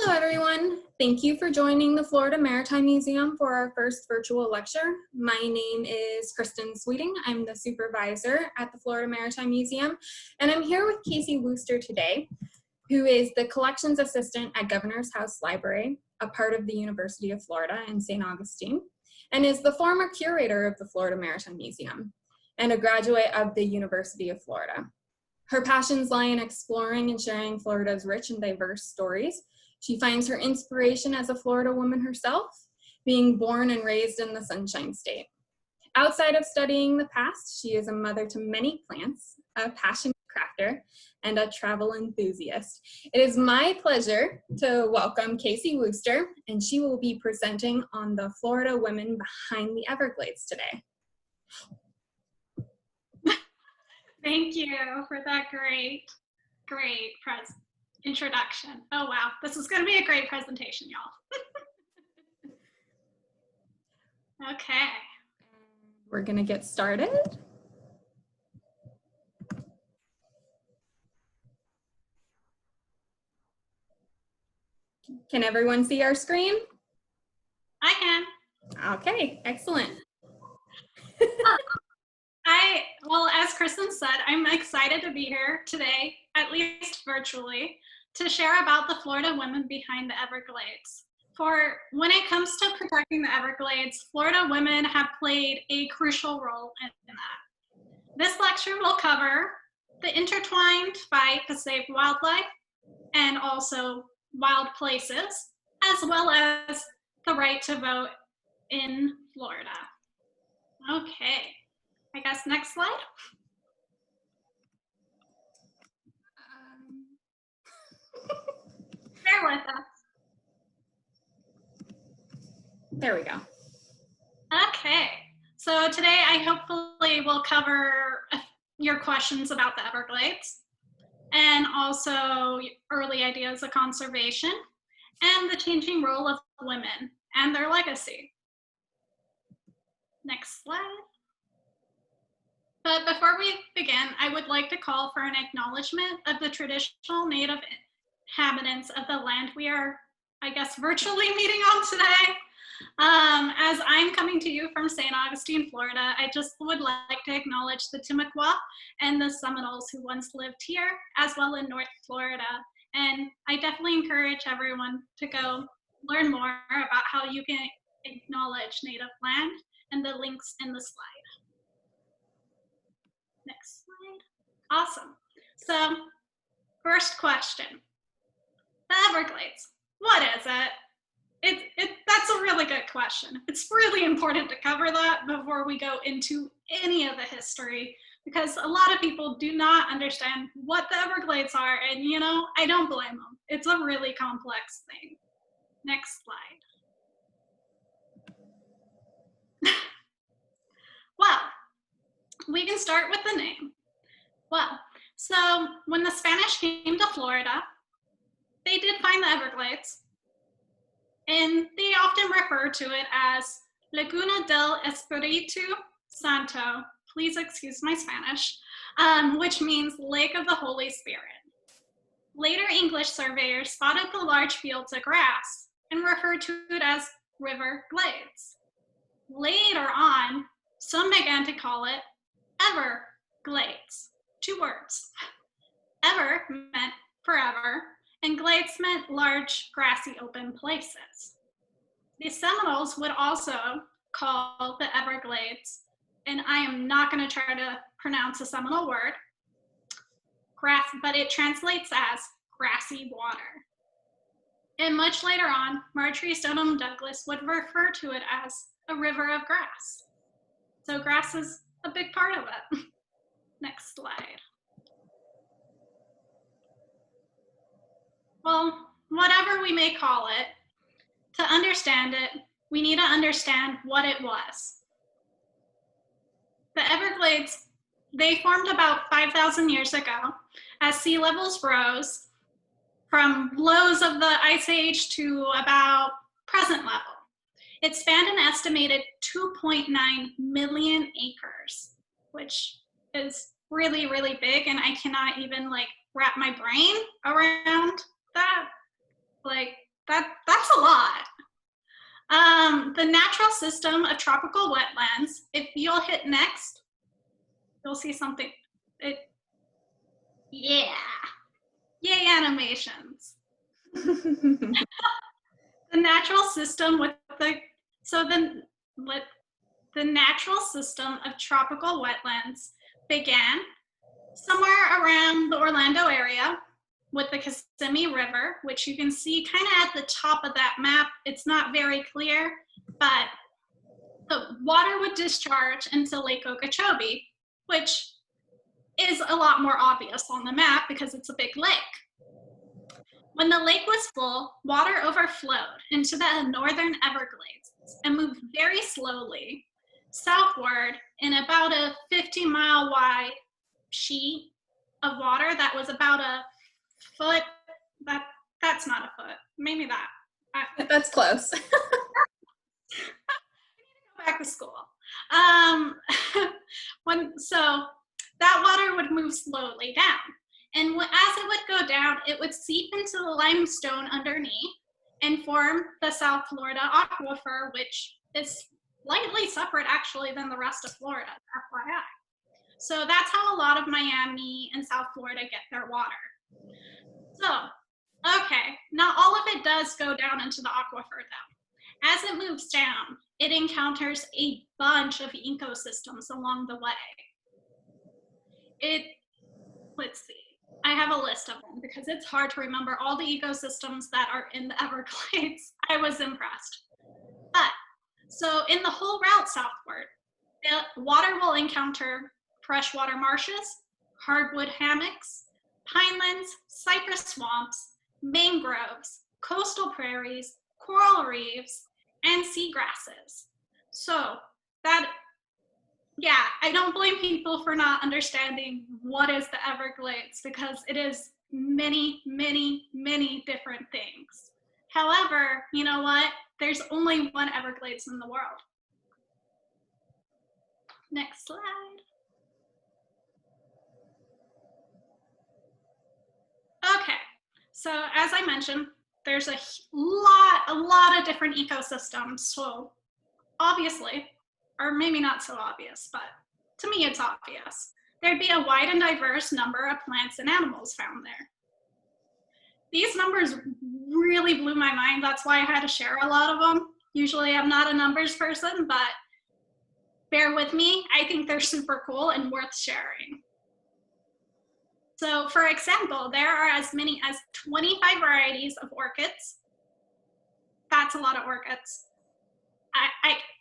Hello, everyone. Thank you for joining the Florida Maritime Museum for our first virtual lecture. My name is Kristen Sweeting. I'm the supervisor at the Florida Maritime Museum, and I'm here with Casey Wooster today, who is the collections assistant at Governor's House Library, a part of the University of Florida in St. Augustine, and is the former curator of the Florida Maritime Museum and a graduate of the University of Florida. Her passions lie in exploring and sharing Florida's rich and diverse stories. She finds her inspiration as a Florida woman herself, being born and raised in the Sunshine State. Outside of studying the past, she is a mother to many plants, a passionate crafter, and a travel enthusiast. It is my pleasure to welcome Casey Wooster, and she will be presenting on the Florida women behind the Everglades today. Thank you for that great introduction. Oh wow, this is going to be a great presentation, y'all. Okay. We're going to get started. Can everyone see our screen? I can. Okay, excellent. Well, as Kristen said, I'm excited to be here today, at least virtually, to share about the Florida women behind the Everglades. For when it comes to protecting the Everglades, Florida women have played a crucial role in that. This lecture will cover the intertwined fight to save wildlife and also wild places, as well as the right to vote in Florida. Okay. I guess next slide. Bear with us. There we go. Okay, so today I hopefully will cover your questions about the Everglades and also early ideas of conservation and the changing role of women and their legacy. Next slide. But before we begin, I would like to call for an acknowledgement of the traditional native inhabitants of the land we are, I guess, virtually meeting on today. As I'm coming to you from St. Augustine, Florida, I just would like to acknowledge the Timucua and the Seminoles who once lived here, as well in North Florida. And I definitely encourage everyone to go learn more about how you can acknowledge native land and the links in the slide. Next slide. Awesome. So, first question. The Everglades. What is it? That's a really good question. It's really important to cover that before we go into any of the history, because a lot of people do not understand what the Everglades are, and you know, I don't blame them. It's a really complex thing. Next slide. Well, we can start with the name. Well, so when the Spanish came to Florida, they did find the Everglades, and they often refer to it as Laguna del Espiritu Santo, please excuse my Spanish, which means Lake of the Holy Spirit. Later English surveyors spotted the large fields of grass and referred to it as River Glades. Later on, some began to call it Everglades, 2 words. Ever meant forever, and glades meant large, grassy, open places. The Seminoles would also call the Everglades, and I am not going to try to pronounce a Seminole word, grass, but it translates as grassy water. And much later on, Marjory Stoneman Douglas would refer to it as a river of grass. So grass is a big part of it. Next slide. Well, whatever we may call it, to understand it, we need to understand what it was. The Everglades, they formed about 5,000 years ago as sea levels rose from lows of the Ice Age to about present level. It spanned an estimated 2.9 million acres, which is really, really big, and I cannot even wrap my brain around that. the natural system of tropical wetlands, if you'll hit next, you'll see something. Yeah. Yay, animations. The natural system the natural system of tropical wetlands began somewhere around the Orlando area with the Kissimmee River, which you can see kind of at the top of that map. It's not very clear, but the water would discharge into Lake Okeechobee, which is a lot more obvious on the map because it's a big lake. When the lake was full, water overflowed into the northern Everglades and moved very slowly southward in about a 50-mile wide sheet of water that was about a foot. That's not a foot. Maybe that. That's close. I need to go back to school. So that water would move slowly down. And as it would go down, it would seep into the limestone underneath and form the South Florida aquifer, which is slightly separate actually than the rest of Florida, FYI. So that's how a lot of Miami and South Florida get their water. So, okay, now all of it does go down into the aquifer though. As it moves down, it encounters a bunch of ecosystems along the way. Let's see, I have a list of them because it's hard to remember all the ecosystems that are in the Everglades. I was impressed. But, so in the whole route southward, the water will encounter freshwater marshes, hardwood hammocks, pinelands, cypress swamps, mangroves, coastal prairies, coral reefs, and seagrasses. So yeah, I don't blame people for not understanding what is the Everglades because it is many, many, many different things. However, you know what? There's only one Everglades in the world. Next slide. Okay, so as I mentioned, there's a lot of different ecosystems. So obviously, or maybe not so obvious, but to me it's obvious, there'd be a wide and diverse number of plants and animals found there. These numbers really blew my mind. That's why I had to share a lot of them. Usually I'm not a numbers person, but bear with me. I think they're super cool and worth sharing. So for example, there are as many as 25 varieties of orchids. That's a lot of orchids.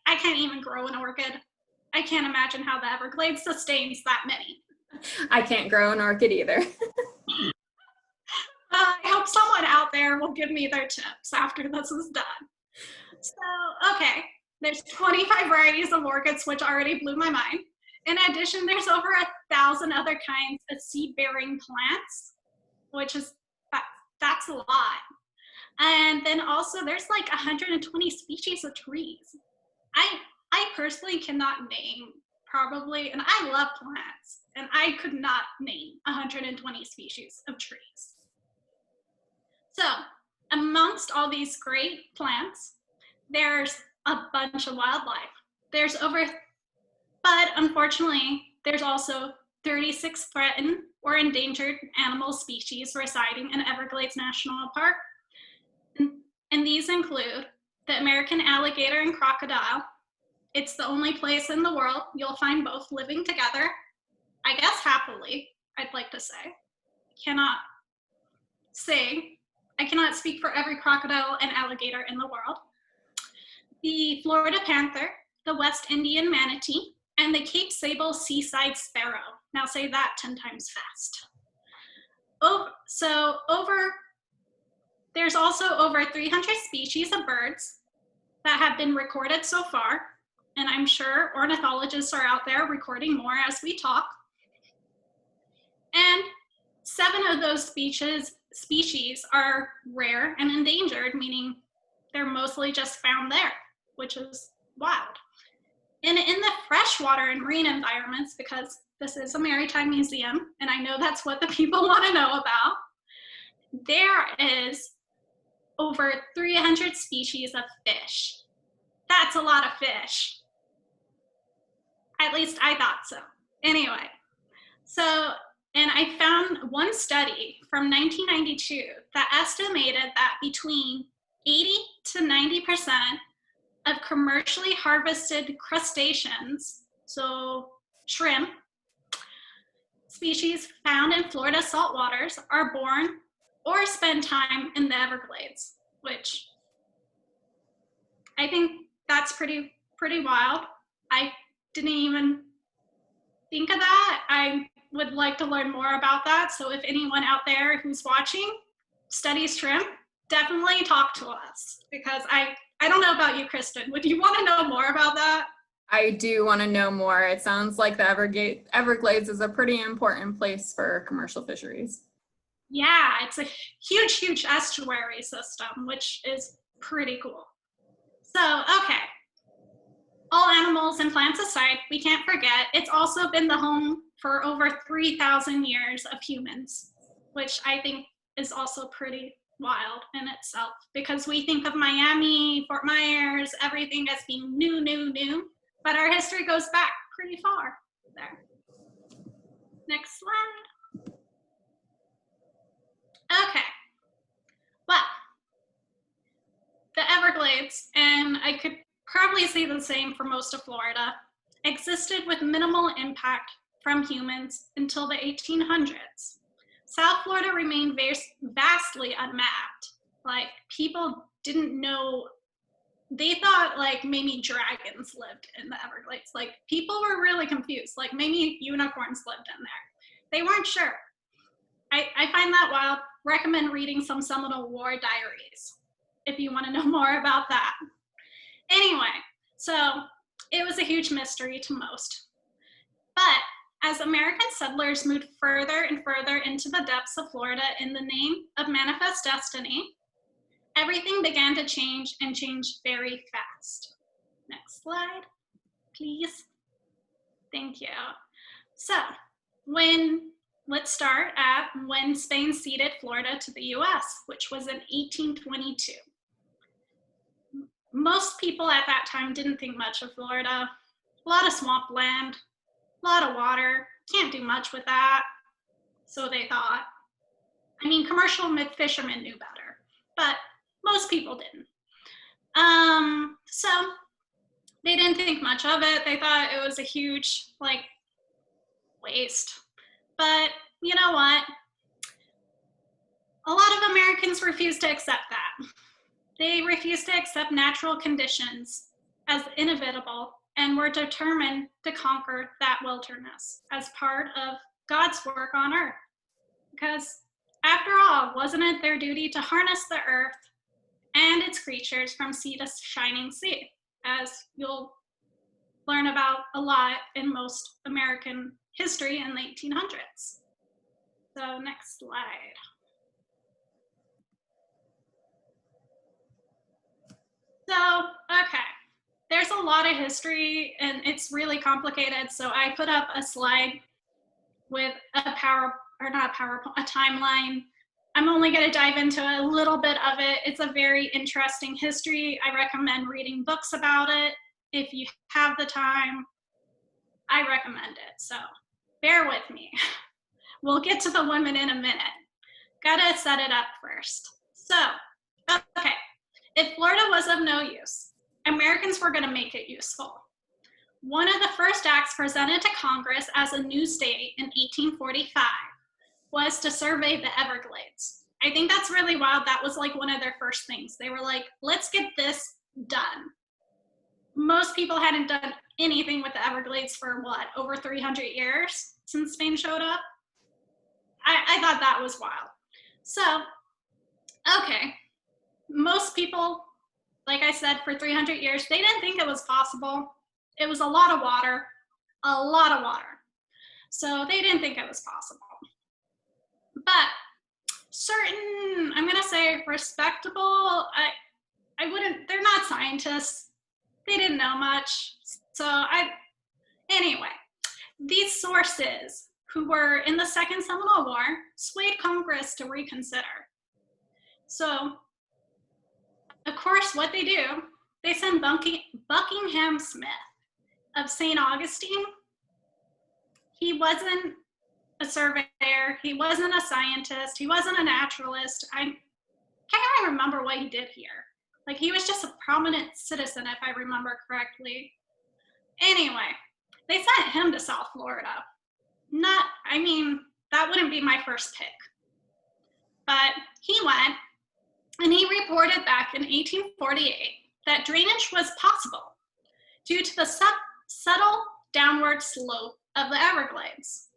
I can't even grow an orchid. I can't imagine how the Everglades sustains that many. I can't grow an orchid either. I hope someone out there will give me their tips after this is done. So, okay, there's 25 varieties of orchids, which already blew my mind. In addition, there's over 1,000 other kinds of seed-bearing plants, which is, that's a lot. And then also there's like 120 species of trees. I personally cannot name probably, and I love plants, and I could not name 120 species of trees. So amongst all these great plants, there's a bunch of wildlife. But unfortunately, there's also 36 threatened or endangered animal species residing in Everglades National Park. And these include the American alligator and crocodile. It's the only place in the world you'll find both living together, I guess happily, I'd like to say. I cannot speak for every crocodile and alligator in the world. The Florida panther, the West Indian manatee, and the Cape Sable seaside sparrow. Now say that 10 times fast. There's also over 300 species of birds that have been recorded so far, and I'm sure ornithologists are out there recording more as we talk. And 7 of those species are rare and endangered, meaning they're mostly just found there, which is wild. And in the freshwater and marine environments, because this is a maritime museum, and I know that's what the people want to know about, there is over 300 species of fish That's a lot of fish. At least I thought so. Anyway, so, and I found one study from 1992 that estimated that between 80 to 90% of commercially harvested crustaceans, so shrimp, species found in Florida saltwaters are born or spend time in the Everglades, which I think that's pretty wild. I didn't even think of that. I would like to learn more about that. So if anyone out there who's watching studies shrimp, definitely talk to us, because I don't know about you, Kristen. Would you want to know more about that? I do want to know more. It sounds like the Everglades is a pretty important place for commercial fisheries. Yeah, it's a huge estuary system, which is pretty cool. So, okay. All animals and plants aside, we can't forget, it's also been the home for over 3,000 years of humans, which I think is also pretty wild in itself, because we think of Miami, Fort Myers, everything as being new, but our history goes back pretty far there. Next slide. Okay, well, the Everglades, and I could probably say the same for most of Florida, existed with minimal impact from humans until the 1800s. South Florida remained vastly unmapped. Like, people didn't know, they thought like maybe dragons lived in the Everglades. Like, people were really confused, like maybe unicorns lived in there. They weren't sure. I find that wild. Recommend reading some Seminole War diaries if you want to know more about that. Anyway, so it was a huge mystery to most. But as American settlers moved further and further into the depths of Florida in the name of manifest destiny, everything began to change, and change very fast. Next slide, please. Thank you. So let's start at when Spain ceded Florida to the US, which was in 1822. Most people at that time didn't think much of Florida. A lot of swampland, a lot of water, can't do much with that, so they thought. I mean, commercial fishermen knew better, but most people didn't. So they didn't think much of it. They thought it was a huge, like, waste. But you know what? A lot of Americans refused to accept that. They refused to accept natural conditions as inevitable and were determined to conquer that wilderness as part of God's work on earth. Because after all, wasn't it their duty to harness the earth and its creatures from sea to shining sea, as you'll learn about a lot in most American history in the 1800s. So next slide. So, okay, there's a lot of history and it's really complicated. So I put up a slide with a timeline. I'm only going to dive into a little bit of it. It's a very interesting history. I recommend reading books about it. If you have the time, I recommend it. So bear with me. We'll get to the women in a minute. Gotta set it up first. So, okay, if Florida was of no use, Americans were gonna make it useful. One of the first acts presented to Congress as a new state in 1845 was to survey the Everglades. I think that's really wild. That was like one of their first things. They were like, let's get this done. Most people hadn't done anything with the Everglades for what, over 300 years since Spain showed up? I thought that was wild. So, okay, most people, like I said, for 300 years, they didn't think it was possible. It was a lot of water. So they didn't think it was possible. But certain, I'm gonna say respectable, they're not scientists. They didn't know much. So anyway, these sources who were in the Second Seminole War swayed Congress to reconsider. So, of course, what they do, they send Buckingham Smith of St. Augustine. He wasn't a surveyor, he wasn't a scientist, he wasn't a naturalist. I can't even remember what he did here. Like, he was just a prominent citizen, if I remember correctly. Anyway, they sent him to South Florida. That wouldn't be my first pick. But he went, and he reported back in 1848 that drainage was possible due to the subtle downward slope of the Everglades.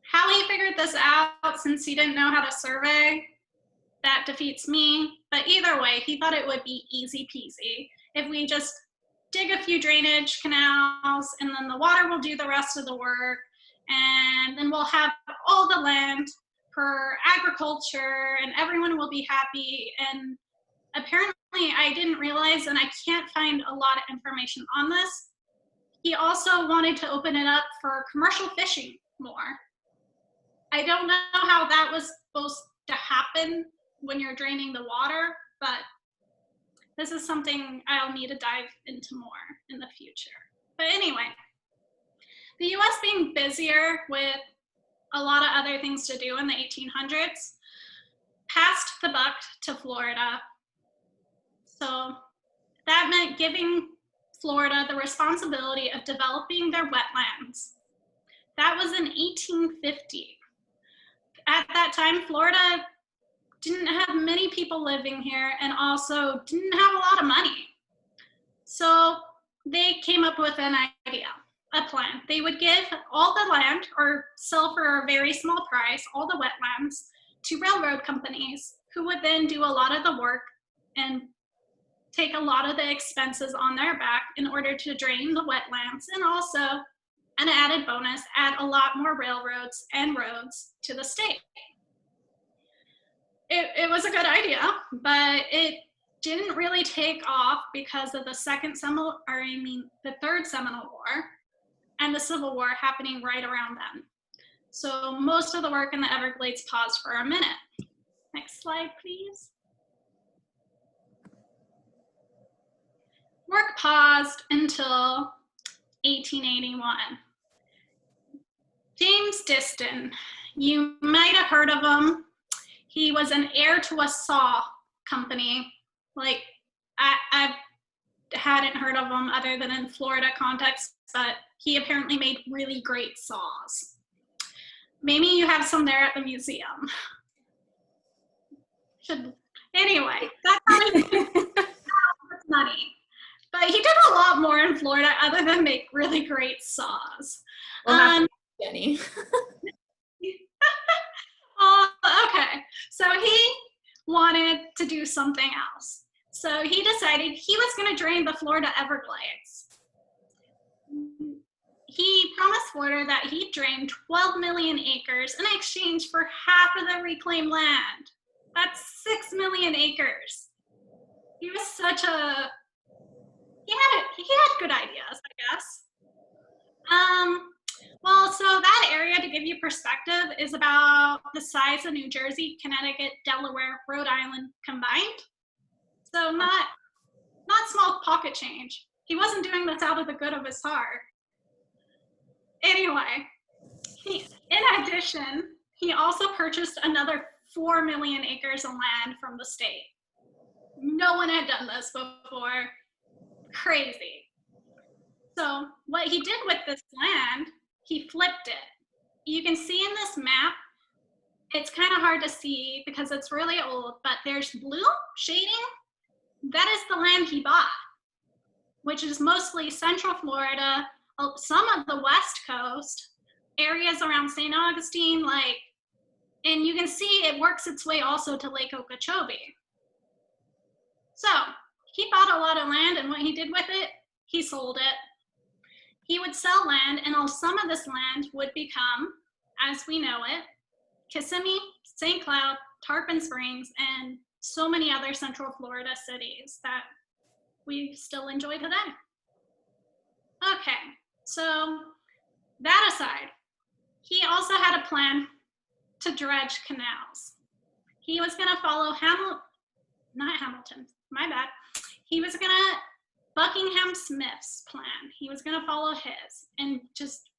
How he figured this out, since he didn't know how to survey, that defeats me. But either way, he thought it would be easy peasy if we just dig a few drainage canals, and then the water will do the rest of the work, and then we'll have all the land for agriculture, and everyone will be happy. And apparently, I didn't realize, and I can't find a lot of information on this, he also wanted to open it up for commercial fishing more. I don't know how that was supposed to happen when you're draining the water, but this is something I'll need to dive into more in the future. But anyway, the US being busier with a lot of other things to do in the 1800s passed the buck to Florida. So that meant giving Florida the responsibility of developing their wetlands. That was in 1850. At that time, Florida didn't have many people living here and also didn't have a lot of money. So they came up with an idea, a plan. They would give all the land, or sell for a very small price, all the wetlands, to railroad companies, who would then do a lot of the work and take a lot of the expenses on their back in order to drain the wetlands, and also, an added bonus, add a lot more railroads and roads to the state. It was a good idea, but it didn't really take off because of the Third Seminole War and the Civil War happening right around then. So most of the work in the Everglades paused for a minute. Next slide, please. Work paused until 1881. James Diston, you might have heard of him. He was an heir to a saw company. Like, I hadn't heard of him other than in Florida context, but he apparently made really great saws. Maybe you have some there at the museum. Anyway, that's money. But he did a lot more in Florida other than make really great saws. Well, Jenny. Okay, so he wanted to do something else. So he decided he was going to drain the Florida Everglades. He promised Florida that he'd drain 12 million acres in exchange for half of the reclaimed land. That's 6 million acres. He was such a, he had good ideas, I guess. Well, so that area, to give you perspective, is about the size of New Jersey, Connecticut, Delaware, Rhode Island combined. So not small pocket change. He wasn't doing this out of the good of his heart. Anyway, in addition, he also purchased another 4 million acres of land from the state. No one had done this before. Crazy. So what he did with this land, he flipped it. You can see in this map, it's kind of hard to see because it's really old, but there's blue shading. That is the land he bought, which is mostly Central Florida, some of the West Coast, areas around St. Augustine, and you can see it works its way also to Lake Okeechobee. So he bought a lot of land, and what he did with it, he sold it. He would sell land, and some of this land would become, as we know it, Kissimmee, St. Cloud, Tarpon Springs, and so many other Central Florida cities that we still enjoy today. Okay, so that aside, he also had a plan to dredge canals. He was gonna follow He was gonna Buckingham Smith's plan. He was going to follow his and just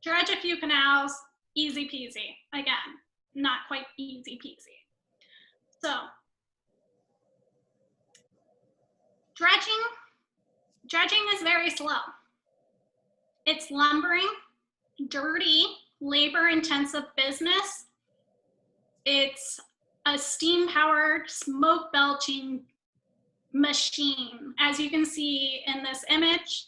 dredge a few canals, easy peasy. Again, not quite easy peasy. So, dredging is very slow. It's lumbering, dirty, labor-intensive business. It's a steam-powered, smoke-belching machine. As you can see in this image,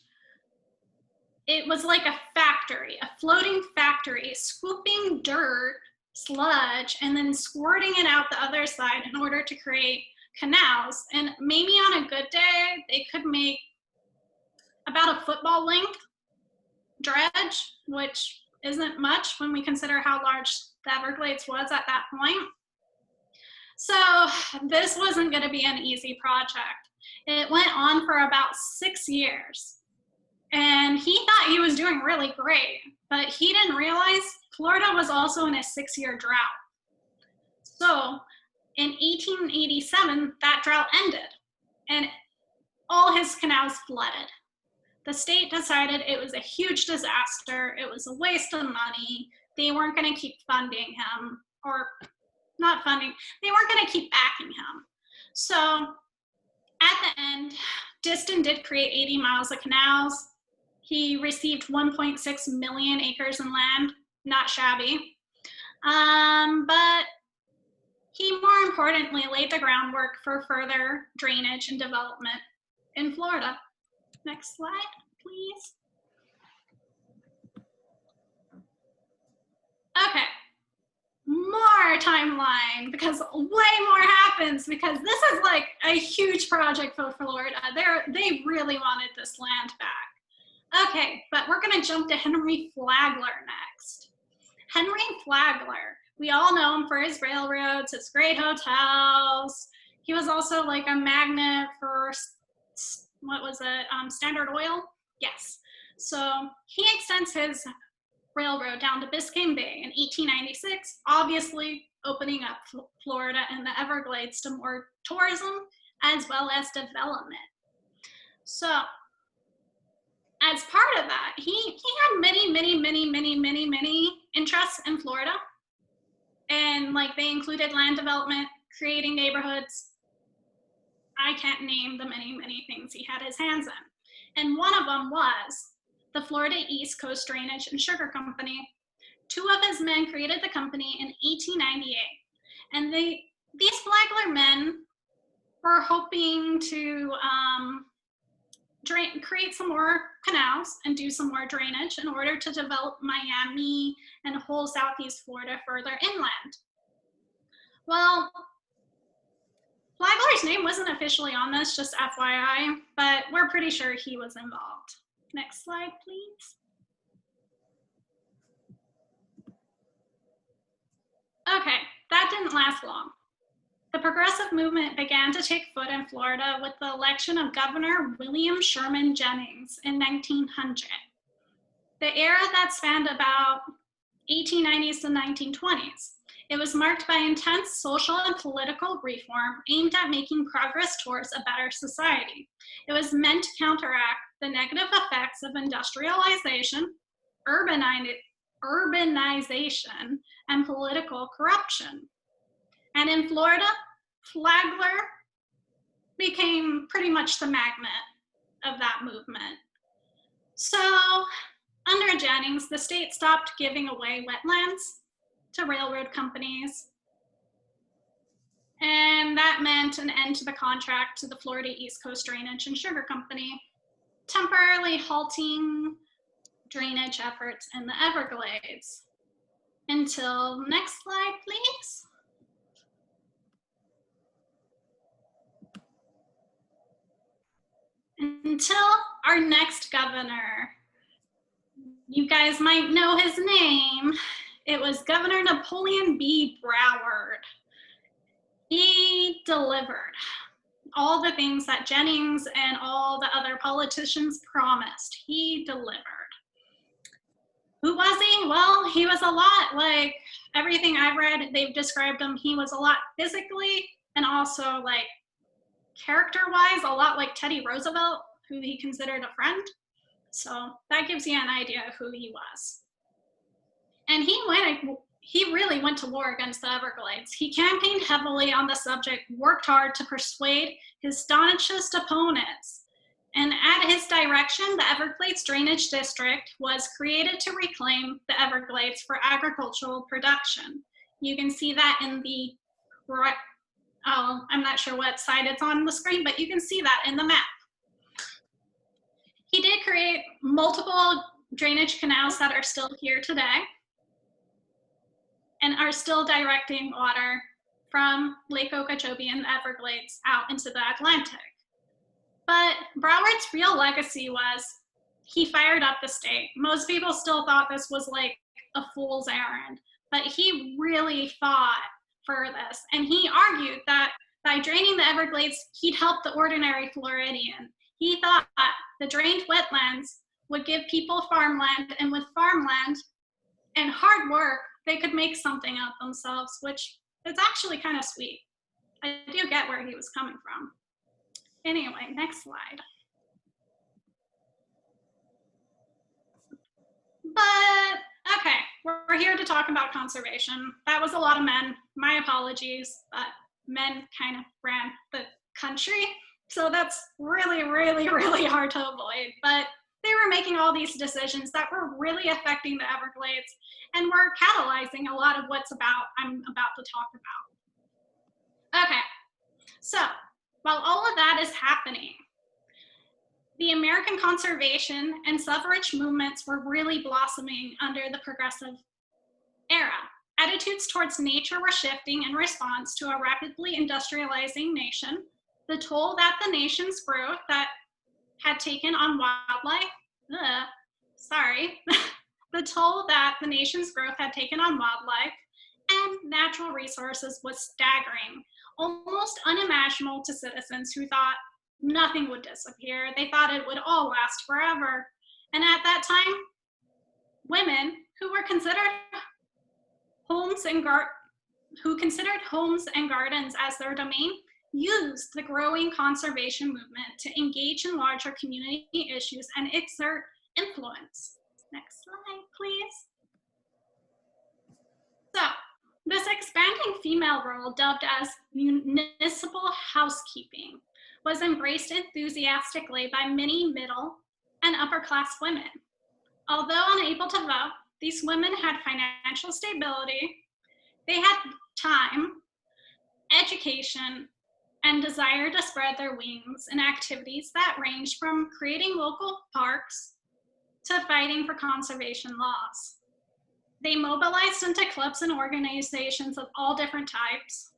it was like a factory, a floating factory, scooping dirt, sludge, and then squirting it out the other side in order to create canals. And maybe on a good day, they could make about a football length dredge, which isn't much when we consider how large the Everglades was at that point. So this wasn't going to be an easy project. It went on for about 6 years. And he thought he was doing really great, but he didn't realize Florida was also in a 6-year drought. So in 1887, that drought ended and all his canals flooded. The state decided it was a huge disaster. It was a waste of money. They weren't going to keep funding him, or not funding, they weren't going to keep backing him. So at the end, Diston did create 80 miles of canals. He received 1.6 million acres in land, not shabby. But he more importantly laid the groundwork for further drainage and development in Florida. Next slide, please. Okay, more timeline, because way more happens, because this is like a huge project for Florida. They really wanted this land back. Okay, but we're gonna jump to Henry Flagler next. Henry Flagler, we all know him for his railroads, his great hotels. He was also like a magnet for, what was it, Standard Oil? Yes. So he extends his railroad down to Biscayne Bay in 1896, obviously opening up Florida and the Everglades to more tourism as well as development. So as part of that, he had many interests in Florida. And like they included land development, creating neighborhoods. I can't name the many things he had his hands in. And one of them was the Florida East Coast Drainage and Sugar Company. 2 of his men created the company in 1898. And these Flagler men were hoping to create some more canals and do some more drainage in order to develop Miami and whole Southeast Florida further inland. Well, Flagler's name wasn't officially on this, just FYI, but we're pretty sure he was involved. Next slide, please. Okay, that didn't last long. The progressive movement began to take foot in Florida with the election of Governor William Sherman Jennings in 1900. The era that spanned about 1890s to 1920s. It was marked by intense social and political reform aimed at making progress towards a better society. It was meant to counteract the negative effects of industrialization, urbanization, and political corruption. And in Florida, Flagler became pretty much the magnet of that movement. So under Jennings, the state stopped giving away wetlands to railroad companies. And that meant an end to the contract to the Florida East Coast Drainage and Sugar Company, temporarily halting drainage efforts in the Everglades. Until next slide, please. Until our next governor. You guys might know his name. It was Governor Napoleon B. Broward. He delivered all the things that Jennings and all the other politicians promised. He delivered. Who was he? Well, he was a lot like everything I've read. They've described him. He was a lot physically and also like character-wise, a lot like Teddy Roosevelt, who he considered a friend. So that gives you an idea of who he was. And he really went to war against the Everglades. He campaigned heavily on the subject, worked hard to persuade his staunchest opponents. And at his direction, the Everglades Drainage District was created to reclaim the Everglades for agricultural production. You can see that in the, I'm not sure what side it's on the screen, but you can see that in the map. He did create multiple drainage canals that are still here today and are still directing water from Lake Okeechobee and the Everglades out into the Atlantic. But Broward's real legacy was he fired up the state. Most people still thought this was like a fool's errand, but he really fought for this. And he argued that by draining the Everglades, he'd help the ordinary Floridian. He thought the drained wetlands would give people farmland, and with farmland and hard work, they could make something of themselves, which is actually kind of sweet. I do get where he was coming from. Anyway, next slide. But, okay, we're here to talk about conservation. That was a lot of men. My apologies, but men kind of ran the country. So that's really, really, really hard to avoid. But they were making all these decisions that were really affecting the Everglades and were catalyzing a lot of what's I'm about to talk about. Okay, so while all of that is happening, the American conservation and suffrage movements were really blossoming under the progressive era. Attitudes towards nature were shifting in response to a rapidly industrializing nation, the toll that the nation's growth that had taken on wildlife, the toll that the nation's growth had taken on wildlife and natural resources was staggering, almost unimaginable to citizens who thought nothing would disappear. They thought it would all last forever. And at that time, women who were considered homes and gardens as their domain used the growing conservation movement to engage in larger community issues and exert influence. Next slide, please. So, this expanding female role, dubbed as municipal housekeeping, was embraced enthusiastically by many middle and upper class women. Although unable to vote, these women had financial stability, they had time, education, and desire to spread their wings in activities that ranged from creating local parks to fighting for conservation laws. They mobilized into clubs and organizations of all different types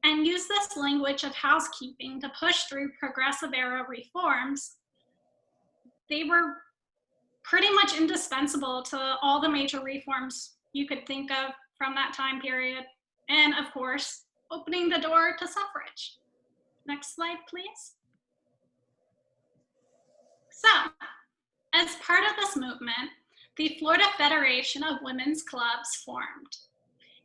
and used this language of housekeeping to push through progressive era reforms. They were pretty much indispensable to all the major reforms you could think of from that time period. And of course, opening the door to suffrage. Next slide, please. So, as part of this movement, the Florida Federation of Women's Clubs formed.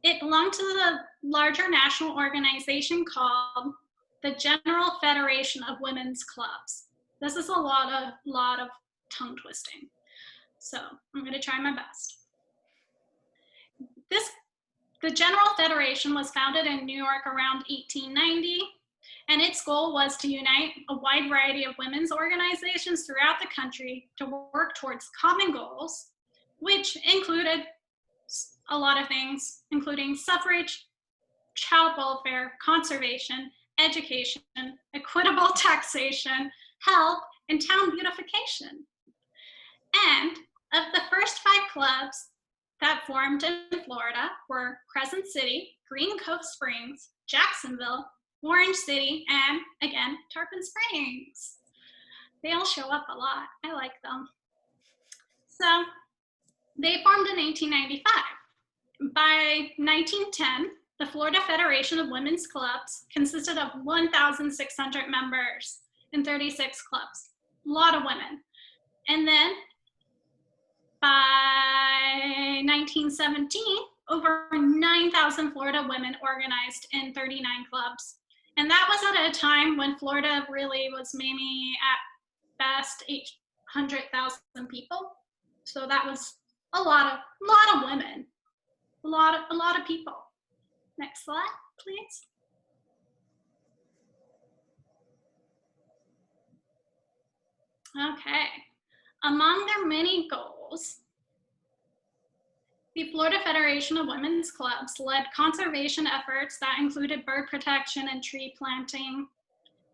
It belonged to the larger national organization called the General Federation of Women's Clubs. This is a lot of tongue twisting, so I'm going to try my best. The General Federation was founded in New York around 1890, and its goal was to unite a wide variety of women's organizations throughout the country to work towards common goals, which included a lot of things, including suffrage, child welfare, conservation, education, equitable taxation, health, and town beautification. And of the first 5 clubs that formed in Florida were Crescent City, Green Cove Springs, Jacksonville, Orange City, and again, Tarpon Springs. They all show up a lot. I like them. So they formed in 1895. By 1910, the Florida Federation of Women's Clubs consisted of 1,600 members in 36 clubs. A lot of women. And then by 1917, over 9,000 Florida women organized in 39 clubs. And that was at a time when Florida really was maybe at best 800,000 people. So that was a lot of women, a lot of people. Next slide, please. Okay, among their many goals, the Florida Federation of Women's Clubs led conservation efforts that included bird protection and tree planting.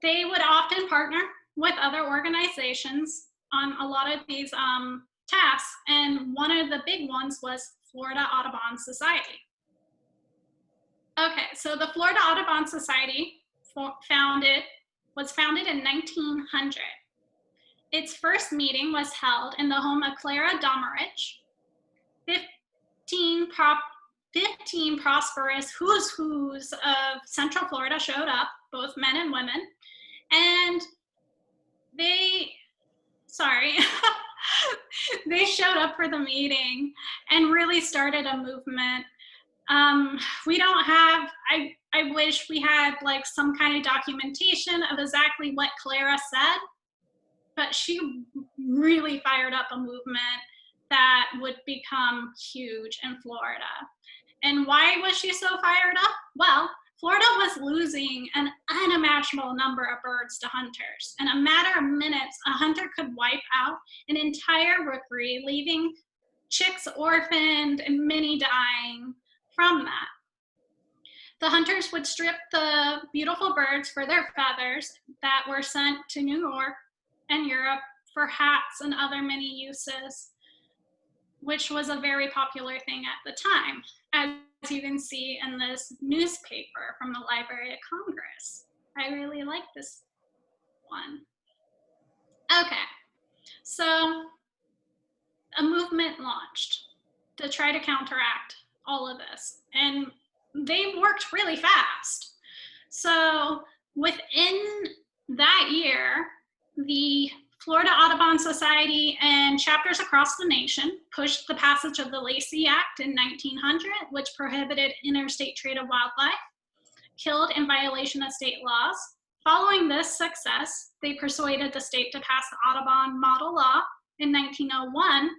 They would often partner with other organizations on a lot of these tasks, and one of the big ones was Florida Audubon Society. Okay, so the Florida Audubon Society was founded in 1900. Its first meeting was held in the home of Clara Domerich. 15 prosperous who's who's of Central Florida showed up, both men and women, and they showed up for the meeting and really started a movement. We don't have, I wish we had like some kind of documentation of exactly what Clara said, but she really fired up a movement that would become huge in Florida. And why was she so fired up? Well, Florida was losing an unimaginable number of birds to hunters. In a matter of minutes, a hunter could wipe out an entire rookery, leaving chicks orphaned and many dying from that. The hunters would strip the beautiful birds for their feathers that were sent to New York and Europe for hats and other many uses, which was a very popular thing at the time, as you can see in this newspaper from the Library of Congress. I really like this one. Okay, so a movement launched to try to counteract all of this, and they worked really fast. So within that year, the Florida Audubon Society and chapters across the nation pushed the passage of the Lacey Act in 1900, which prohibited interstate trade of wildlife, killed in violation of state laws. Following this success, they persuaded the state to pass the Audubon Model Law in 1901,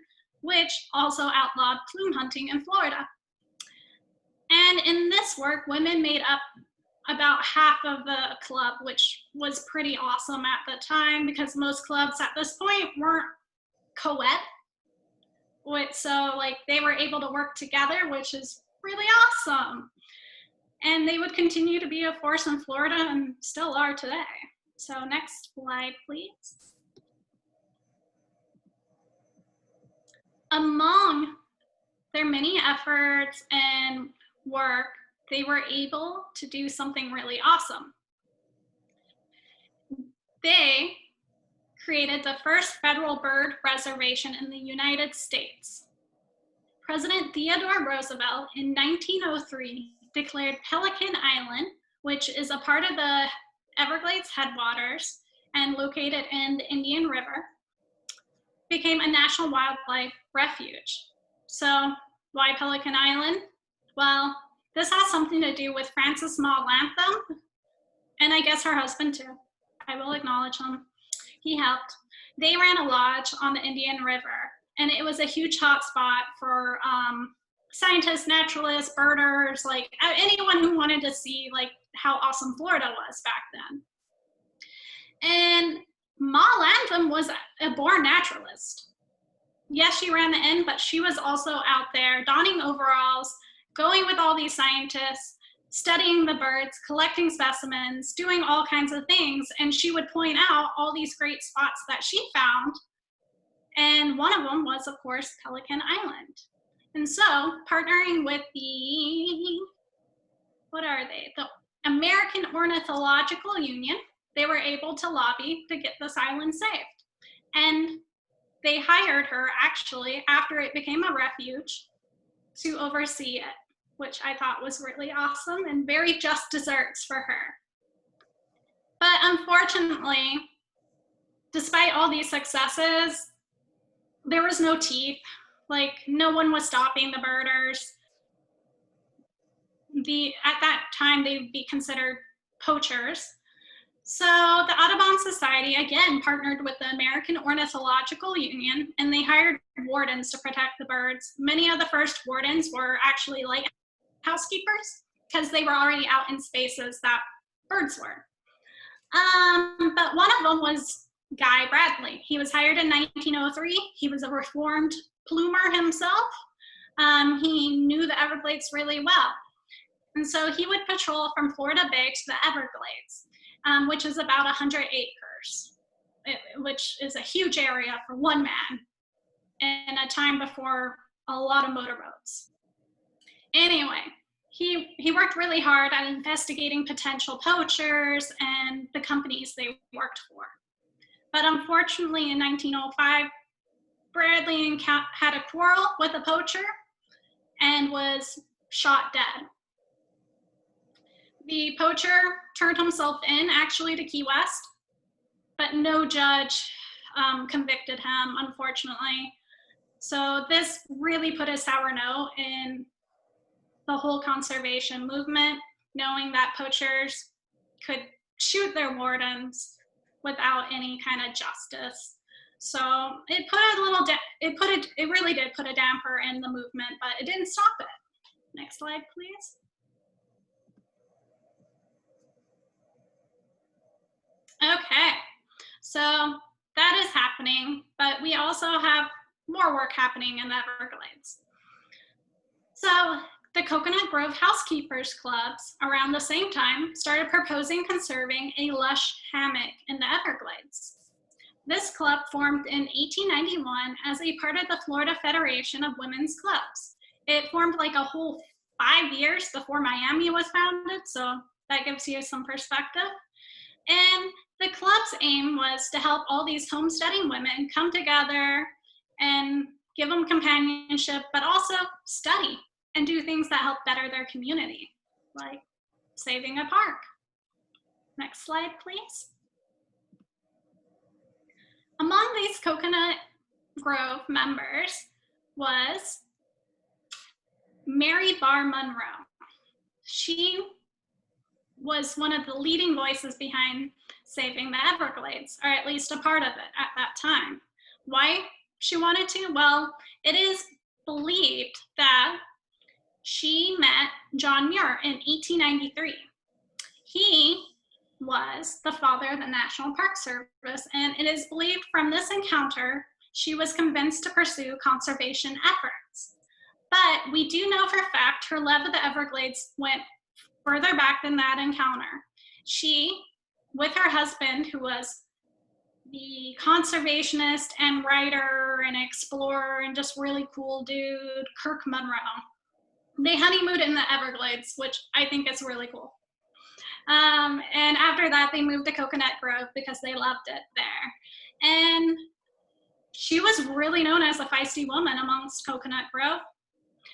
which also outlawed plume hunting in Florida. And in this work, women made up about half of the club, which was pretty awesome at the time because most clubs at this point weren't co-ed. So like they were able to work together, which is really awesome. And they would continue to be a force in Florida and still are today. So next slide, please. Among their many efforts and work, they were able to do something really awesome. They created the first federal bird reservation in the United States. President Theodore Roosevelt in 1903 declared Pelican Island, which is a part of the Everglades headwaters and located in the Indian River, became a national wildlife refuge. So why Pelican Island? Well, this has something to do with Frances Maud Lantham, and I guess her husband too. I will acknowledge him. He helped. They ran a lodge on the Indian River, and it was a huge hot spot for scientists, naturalists, birders, like anyone who wanted to see like how awesome Florida was back then. And Ma Lantham was a born naturalist. Yes, she ran the inn, but she was also out there donning overalls, going with all these scientists, studying the birds, collecting specimens, doing all kinds of things. And she would point out all these great spots that she found. And one of them was, of course, Pelican Island. And so partnering with the, what are they? The American Ornithological Union, they were able to lobby to get this island saved. And they hired her actually after it became a refuge to oversee it, which I thought was really awesome and very just desserts for her. But unfortunately, despite all these successes, there was no teeth. Like no one was stopping the birders. At that time, they'd be considered poachers. So the Audubon Society, again, partnered with the American Ornithological Union, and they hired wardens to protect the birds. Many of the first wardens were actually like housekeepers because they were already out in spaces that birds were. But one of them was Guy Bradley. He was hired in 1903. He was a reformed plumer himself. He knew the Everglades really well. And so he would patrol from Florida Bay to the Everglades, which is about 100 acres, which is a huge area for one man in a time before a lot of motorboats. Anyway, he worked really hard at investigating potential poachers and the companies they worked for. But unfortunately, in 1905, Bradley had a quarrel with a poacher and was shot dead. The poacher turned himself in actually to Key West, but no judge convicted him, unfortunately. So this really put a sour note in the whole conservation movement, knowing that poachers could shoot their wardens without any kind of justice. So it put a little, it really did put a damper in the movement, but it didn't stop it. Next slide, please. Okay, so that is happening, but we also have more work happening in the Everglades. So the Coconut Grove Housekeepers Clubs around the same time started proposing conserving a lush hammock in the Everglades. This club formed in 1891 as a part of the Florida Federation of Women's Clubs. It formed like a whole 5 years before Miami was founded, so that gives you some perspective. And the club's aim was to help all these homesteading women come together and give them companionship, but also study and do things that help better their community, like saving a park. Next slide, please. Among these Coconut Grove members was Mary Barr Monroe. She was one of the leading voices behind saving the Everglades, or at least a part of it at that time. Why she wanted to? Well, it is believed that she met John Muir in 1893. He was the father of the National Park Service, and it is believed from this encounter, she was convinced to pursue conservation efforts. But we do know for a fact her love of the Everglades went further back than that encounter. She, with her husband, who was the conservationist and writer and explorer and just really cool dude, Kirk Monroe, they honeymooned in the Everglades, which I think is really cool. And after that, they moved to Coconut Grove because they loved it there. And she was really known as a feisty woman amongst Coconut Grove.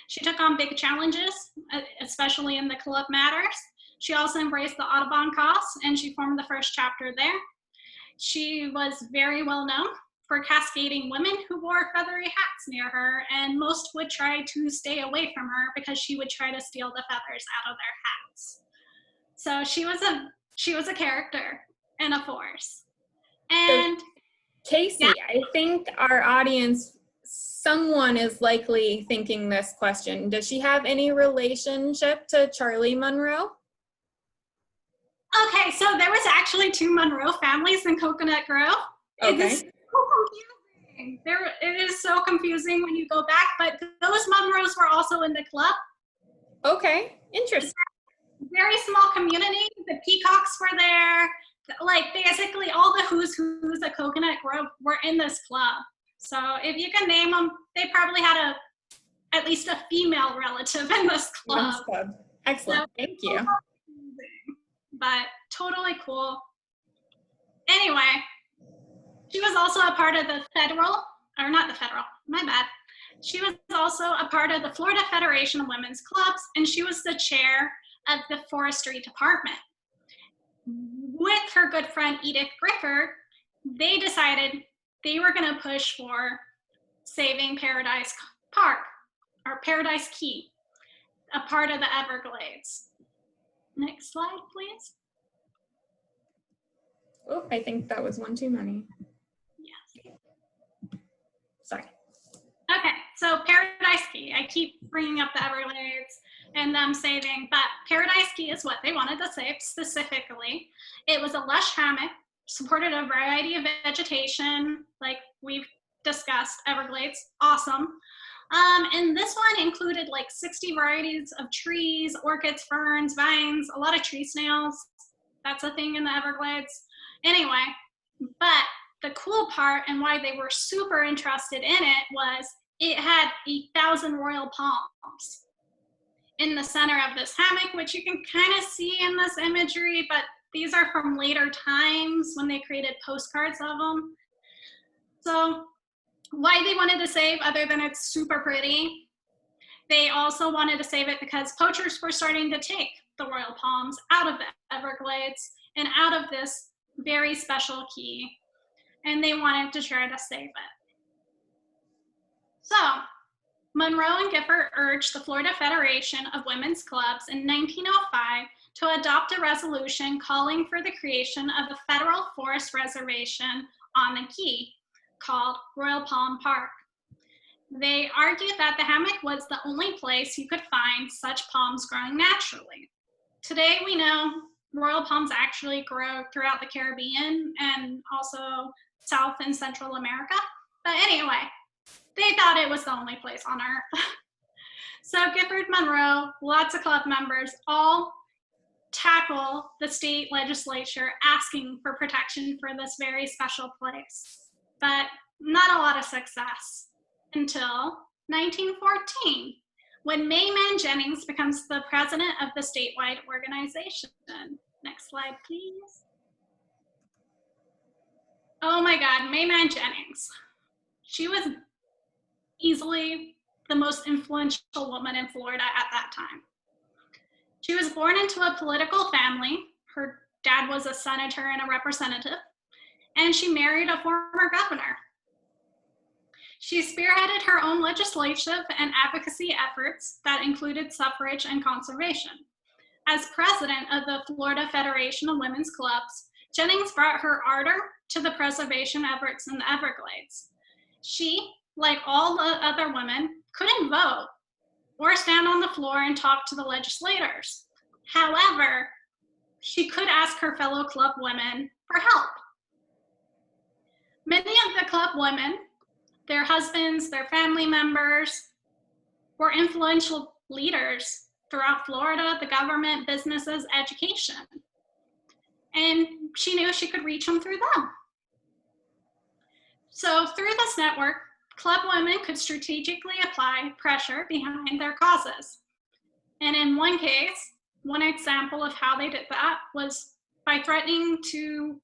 She took on big challenges, especially in the club matters. She also embraced the Audubon cause, and she formed the first chapter there. She was very well known for cascading women who wore feathery hats near her, and most would try to stay away from her because she would try to steal the feathers out of their hats. So she was a character and a force. And so, Casey, yeah. I think our audience, someone is likely thinking this question. Does she have any relationship to Charlie Monroe? Okay, so there was actually 2 Monroe families in Coconut Grove. Okay. It is so confusing. It is so confusing when you go back, but those Monroes were also in the club. Okay, interesting. Very small community. The peacocks were there. Like basically all the who's of Coconut Grove were in this club. So if you can name them, they probably had at least a female relative in this club. Excellent, so, thank you. But totally cool. Anyway, she was also a part of the She was also a part of the Florida Federation of Women's Clubs, and she was the chair of the forestry department. With her good friend Edith Grifford, they decided they were going to push for saving Paradise Park, or Paradise Key, a part of the Everglades. Next slide, please. Oh, I think that was one too many. Yes. Sorry. Okay, so Paradise Key. I keep bringing up the Everglades and them saving, but Paradise Key is what they wanted to save specifically. It was a lush hammock, supported a variety of vegetation, like we've discussed, Everglades, awesome. And this one included like 60 varieties of trees, orchids, ferns, vines, a lot of tree snails. That's a thing in the Everglades. Anyway, but the cool part and why they were super interested in it was it had 1,000 royal palms in the center of this hammock, which you can kind of see in this imagery, but these are from later times when they created postcards of them. So why they wanted to save, other than it's super pretty, they also wanted to save it because poachers were starting to take the royal palms out of the Everglades and out of this very special key, and they wanted to try to save it. So Monroe and Gifford urged the Florida Federation of Women's Clubs in 1905 to adopt a resolution calling for the creation of a federal forest reservation on the key called Royal Palm Park. They argued that the hammock was the only place you could find such palms growing naturally. Today we know royal palms actually grow throughout the Caribbean and also South and Central America. But anyway, they thought it was the only place on earth. So Gifford, Monroe, lots of club members all tackle the state legislature asking for protection for this very special place. But not a lot of success until 1914, when Mayman Jennings becomes the president of the statewide organization. Next slide, please. Oh my God, Mayman Jennings. She was easily the most influential woman in Florida at that time. She was born into a political family. Her dad was a senator and a representative, and she married a former governor. She spearheaded her own legislative and advocacy efforts that included suffrage and conservation. As president of the Florida Federation of Women's Clubs, Jennings brought her ardor to the preservation efforts in the Everglades. She, like all the other women, couldn't vote or stand on the floor and talk to the legislators. However, she could ask her fellow club women for help. Many of the club women, their husbands, their family members, were influential leaders throughout Florida, the government, businesses, education. And she knew she could reach them through them. So through this network, club women could strategically apply pressure behind their causes. And in one case, one example of how they did that was by threatening to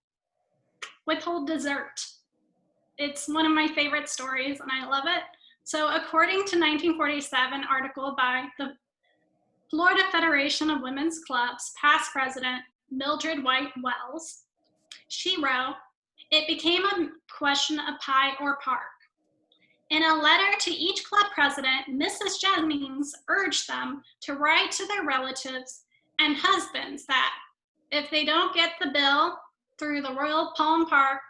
withhold dessert. It's one of my favorite stories and I love it. So according to 1947 article by the Florida Federation of Women's Clubs past president Mildred White Wells, she wrote, "It became a question of pie or park. In a letter to each club president, Mrs. Jennings urged them to write to their relatives and husbands that if they don't get the bill through the Royal Palm Park,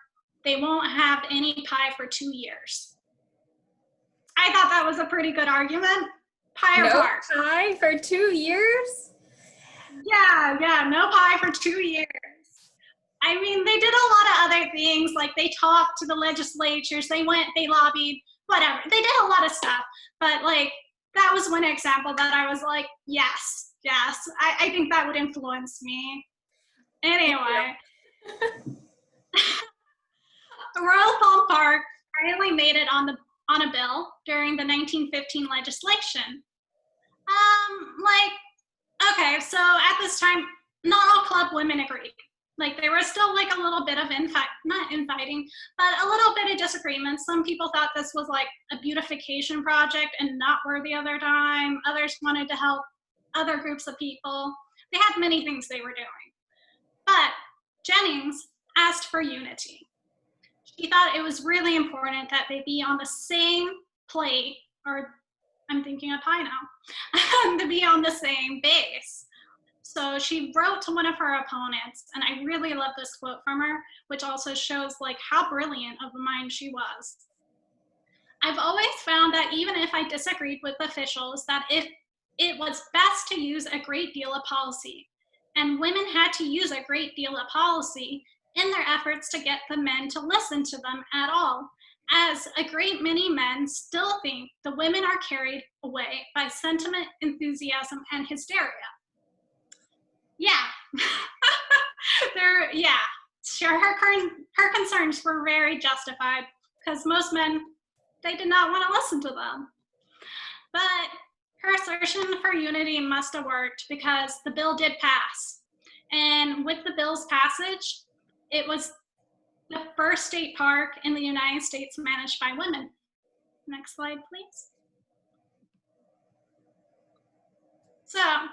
they won't have any pie for 2 years." I thought that was a pretty good argument. Pie or park? No pie for 2 years? Yeah, no pie for 2 years. I mean, they did a lot of other things, like they talked to the legislatures, they lobbied, whatever. They did a lot of stuff, but like, that was one example that I was like, yes, I think that would influence me. Anyway. The Royal Palm Park finally made it on a bill during the 1915 legislation. Okay, so at this time, not all club women agreed. Like there was still like a little bit of not infighting, but a little bit of disagreement. Some people thought this was like a beautification project and not worthy of their time. Others wanted to help other groups of people. They had many things they were doing. But Jennings asked for unity. She thought it was really important that they be on the same plate, or I'm thinking of pie now, to be on the same base. So she wrote to one of her opponents, and I really love this quote from her, which also shows like how brilliant of a mind she was. I've always found that even if I disagreed with officials, that if it was best to use a great deal of policy, and women had to use a great deal of policy in their efforts to get the men to listen to them at all, as a great many men still think the women are carried away by sentiment, enthusiasm, and hysteria. Yeah. Yeah. Sure, her concerns were very justified because most men, they did not want to listen to them. But her assertion for unity must have worked because the bill did pass. And with the bill's passage, it was the first state park in the United States managed by women. Next slide, please. So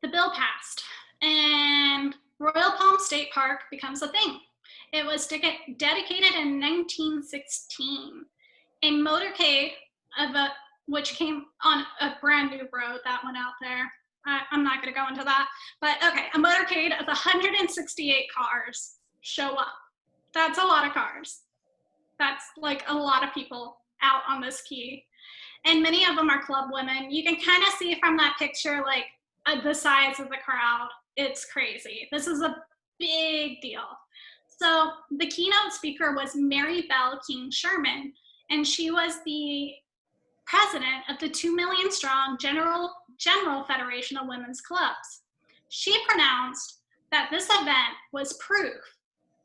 the bill passed and Royal Palm State Park becomes a thing. It was dedicated in 1916. A motorcade which came on a brand new road that went out there. I'm not going to go into that, but okay, a motorcade of 168 cars show up. That's a lot of cars. That's like a lot of people out on this key. And many of them are club women. You can kind of see from that picture, like the size of the crowd. It's crazy. This is a big deal. So the keynote speaker was Mary Bell King Sherman, and she was the president of the 2 million strong General Federation of Women's Clubs. She pronounced that this event was proof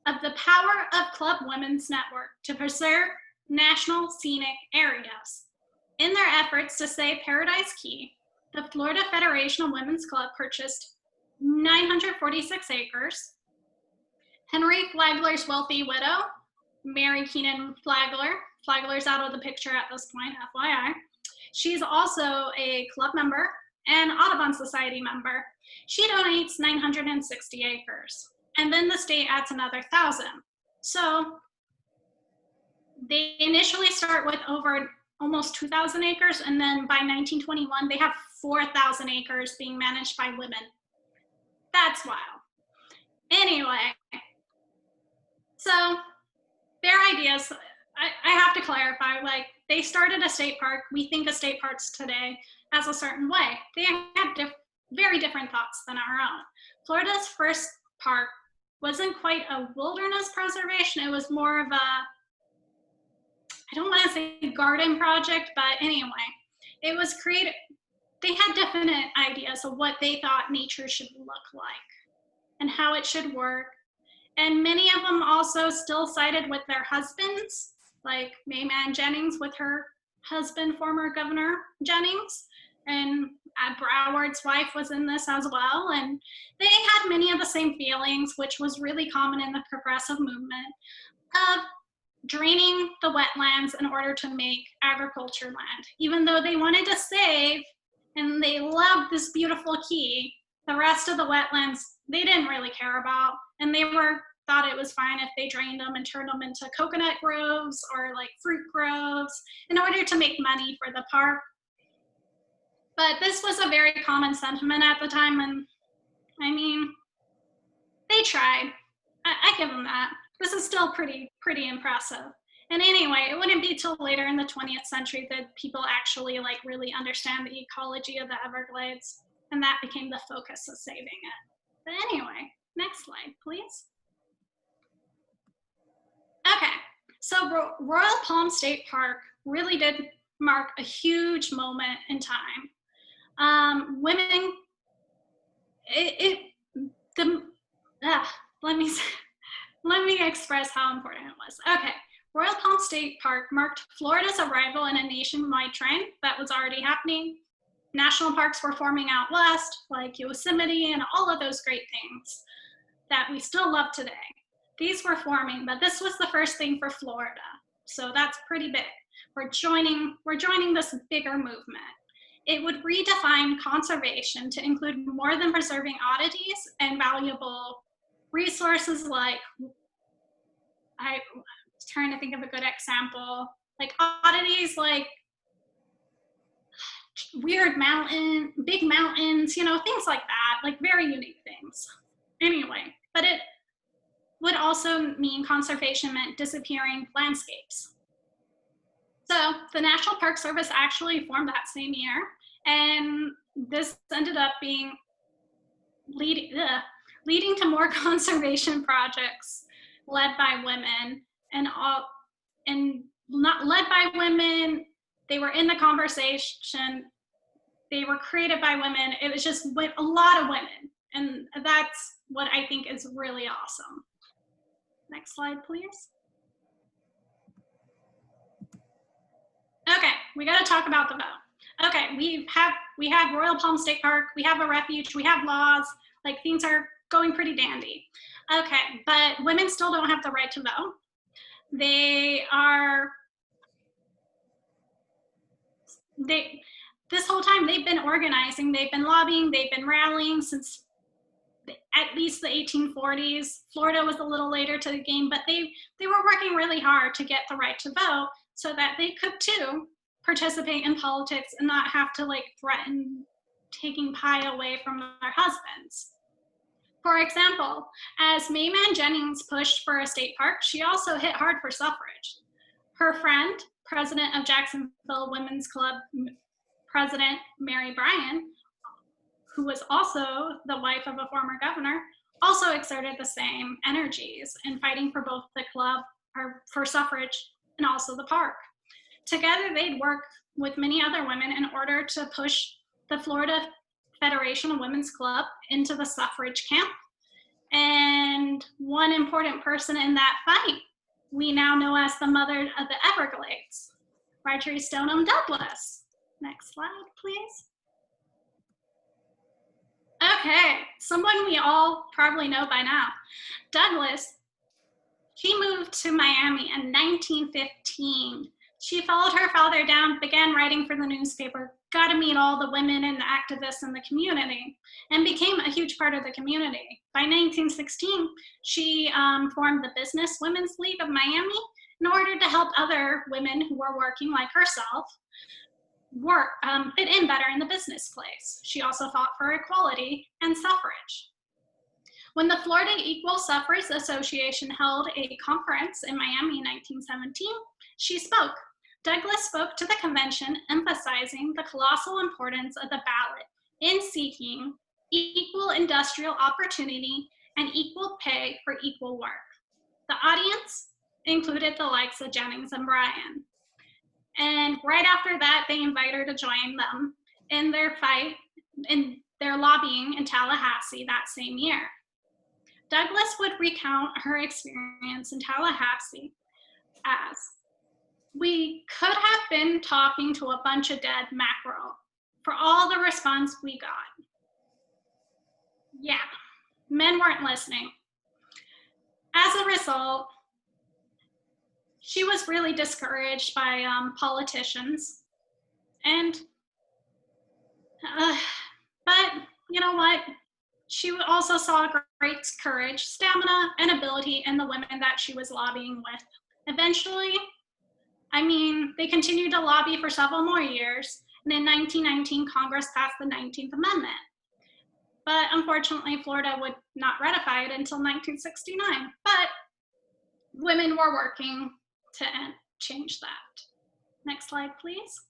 of the power of Club Women's Network to preserve national scenic areas. In their efforts to save Paradise Key, the Florida Federation of Women's Club purchased 946 acres. Henry Flagler's wealthy widow, Mary Keenan Flagler, Flagler's out of the picture at this point, FYI. She's also a club member and Audubon Society member. She donates 960 acres. And then the state adds another 1,000. So they initially start with over almost 2,000 acres, and then by 1921, they have 4,000 acres being managed by women. That's wild. Anyway, so their ideas, I have to clarify, like, they started a state park. We think of state parks today as a certain way. They had very different thoughts than our own. Florida's first park wasn't quite a wilderness preservation. It was more of a, I don't want to say garden project, but anyway, it was created. They had definite ideas of what they thought nature should look like and how it should work. And many of them also still sided with their husbands, like May Mann Jennings with her husband, former Governor Jennings, and Broward's wife was in this as well. And they had many of the same feelings, which was really common in the progressive movement, of draining the wetlands in order to make agriculture land. Even though they wanted to save and they loved this beautiful key, the rest of the wetlands they didn't really care about, and they thought it was fine if they drained them and turned them into coconut groves or like fruit groves in order to make money for the park. But this was a very common sentiment at the time, and I mean, they tried. I give them that. This is still pretty impressive. And anyway, it wouldn't be till later in the 20th century that people actually like really understand the ecology of the Everglades, and that became the focus of saving it. But anyway, next slide, please. Okay, so Royal Palm State Park really did mark a huge moment in time. Women, let me express how important it was. Okay, Royal Palm State Park marked Florida's arrival in a nationwide trend that was already happening. National parks were forming out west, like Yosemite and all of those great things that we still love today. These were forming, but this was the first thing for Florida. So that's pretty big. We're joining this bigger movement. It would redefine conservation to include more than preserving oddities and valuable resources like, I was trying to think of a good example, like oddities like weird big mountains, you know, things like that, like very unique things. Anyway, but it would also mean conservation meant disappearing landscapes. So the National Park Service actually formed that same year, and this ended up being leading to more conservation projects led by women, and not led by women. They were in the conversation. They were created by women. It was just a lot of women, and that's what I think is really awesome. Next slide, please. Okay, we got to talk about the vote. Okay, we have Royal Palm State Park, we have a refuge, we have laws, like things are going pretty dandy. Okay, but women still don't have the right to vote. This whole time they've been organizing, they've been lobbying, they've been rallying since at least the 1840s. Florida was a little later to the game, but they were working really hard to get the right to vote so that they could too participate in politics and not have to like threaten taking pie away from their husbands. For example, as Mayman Jennings pushed for a state park, she also hit hard for suffrage. Her friend, president of Jacksonville Women's Club, President Mary Bryan, who was also the wife of a former governor, also exerted the same energies in fighting for both the club, or for suffrage, and also the park. Together, they'd work with many other women in order to push the Florida Federation of Women's Club into the suffrage camp. And one important person in that fight, we now know as the mother of the Everglades, Marjory Stoneman Douglas. Next slide, please. Okay, someone we all probably know by now. Douglas, she moved to Miami in 1915. She followed her father down, began writing for the newspaper, got to meet all the women and activists in the community, and became a huge part of the community. By 1916, she formed the Business Women's League of Miami in order to help other women who were working like herself fit in better in the business place. She also fought for equality and suffrage. When the Florida Equal Suffrage Association held a conference in Miami in 1917, she spoke. Douglas spoke to the convention, emphasizing the colossal importance of the ballot in seeking equal industrial opportunity and equal pay for equal work. The audience included the likes of Jennings and Bryan. And right after that, they invited her to join them in their fight, in their lobbying in Tallahassee that same year. Douglas would recount her experience in Tallahassee as, "We could have been talking to a bunch of dead mackerel for all the response we got." Yeah, men weren't listening. As a result, she was really discouraged by politicians. But you know what? She also saw great courage, stamina, and ability in the women that she was lobbying with. Eventually, they continued to lobby for several more years, and in 1919, Congress passed the 19th Amendment. But unfortunately, Florida would not ratify it until 1969. But women were working to change that. Next slide, please.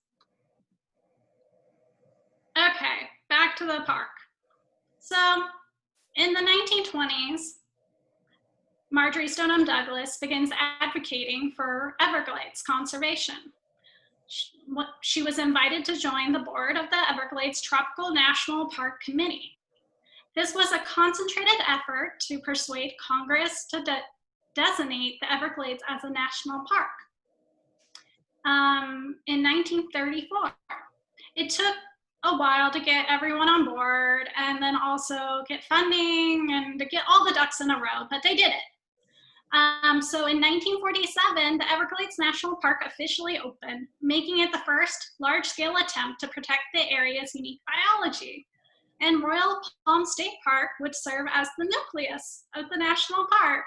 Okay, back to the park. So in the 1920s, Marjory Stoneman Douglas begins advocating for Everglades conservation. She was invited to join the board of the Everglades Tropical National Park Committee. This was a concentrated effort to persuade Congress to designate the Everglades as a national park. In 1934, it took a while to get everyone on board and then also get funding and to get all the ducks in a row, but they did it. So in 1947, the Everglades National Park officially opened, making it the first large-scale attempt to protect the area's unique biology. And Royal Palm State Park would serve as the nucleus of the national park.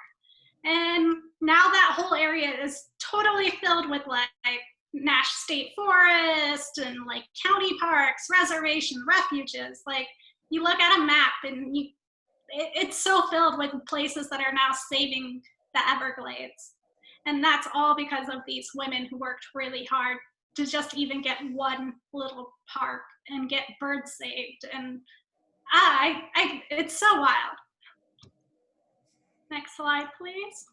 And now that whole area is totally filled with like state forest and like county parks, reservation, refuges. Like you look at a map and it's so filled with places that are now saving the Everglades. And that's all because of these women who worked really hard to just even get one little park and get birds saved. And it's so wild. Next slide, please.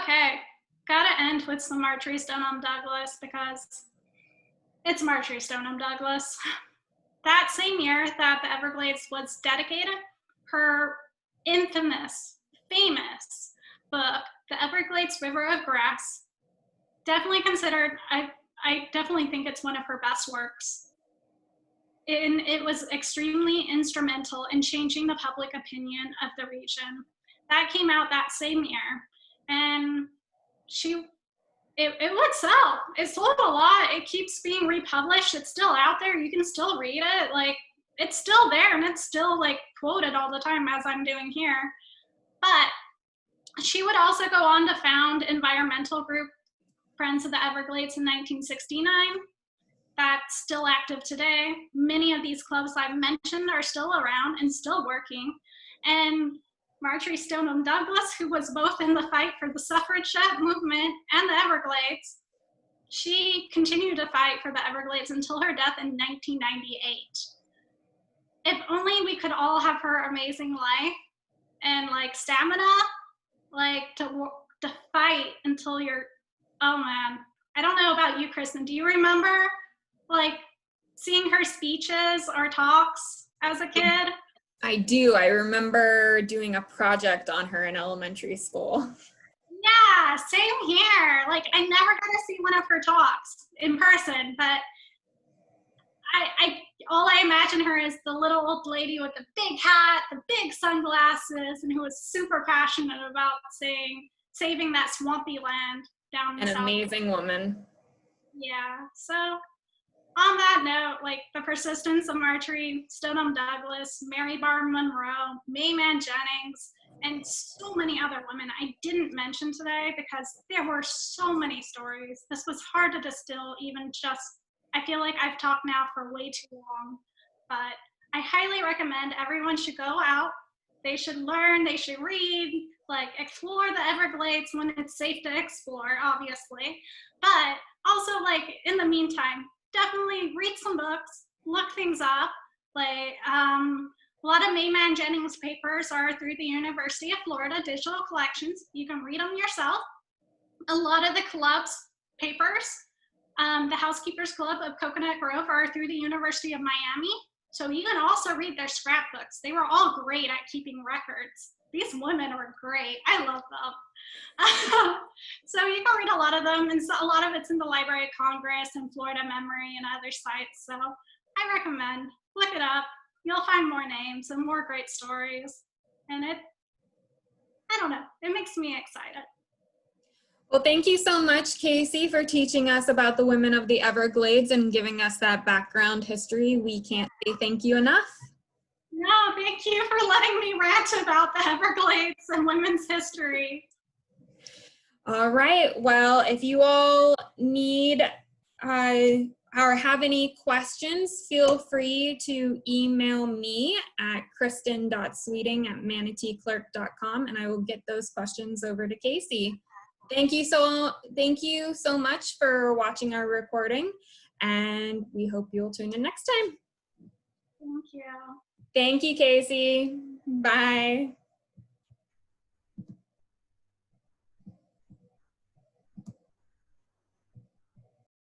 Okay, gotta end with some Marjory Stoneman Douglas because it's Marjory Stoneman Douglas. That same year that the Everglades was dedicated, her infamous, famous book, The Everglades River of Grass, definitely considered, I definitely think it's one of her best works. And it was extremely instrumental in changing the public opinion of the region. That came out that same year. And it would sell. It sold a lot. It keeps being republished. It's still out there. You can still read it. Like, it's still there and it's still like quoted all the time as I'm doing here. But she would also go on to found environmental group Friends of the Everglades in 1969. That's still active today. Many of these clubs I've mentioned are still around and still working. And Marjory Stoneman Douglas, who was both in the fight for the suffragette movement and the Everglades, she continued to fight for the Everglades until her death in 1998. If only we could all have her amazing life and like stamina, like to fight until you're, oh man. I don't know about you, Kristen. Do you remember like seeing her speeches or talks as a kid? I do. I remember doing a project on her in elementary school. Yeah, same here. Like I never got to see one of her talks in person, but all I imagine her is the little old lady with the big hat, the big sunglasses, and who was super passionate about saving that swampy land down in the An amazing woman. Yeah, so on that note, like the persistence of Marjory Stoneman Douglas, Mary Bar Monroe, Mayman Jennings, and so many other women I didn't mention today because there were so many stories. This was hard to distill even just, I feel like I've talked now for way too long, but I highly recommend everyone should go out. They should learn, they should read, like explore the Everglades when it's safe to explore, obviously. But also like in the meantime, definitely read some books, look things up. Like a lot of Mayman Jennings papers are through the University of Florida digital collections. You can read them yourself. A lot of the club's papers, the Housekeepers Club of Coconut Grove are through the University of Miami. So you can also read their scrapbooks. They were all great at keeping records. These women were great. I love them. So you can read a lot of them, and so a lot of it's in the Library of Congress and Florida Memory and other sites. So I recommend, look it up. You'll find more names and more great stories. And I don't know, it makes me excited. Well, thank you so much, Casey, for teaching us about the women of the Everglades and giving us that background history. We can't say thank you enough. No, thank you for letting me rant about the Everglades and women's history. All right. Well, if you all need or have any questions, feel free to email me at kristen.sweeting@manateeclerk.com, and I will get those questions over to Casey. Thank you so much for watching our recording, and we hope you'll tune in next time. Thank you. Thank you, Casey. Bye.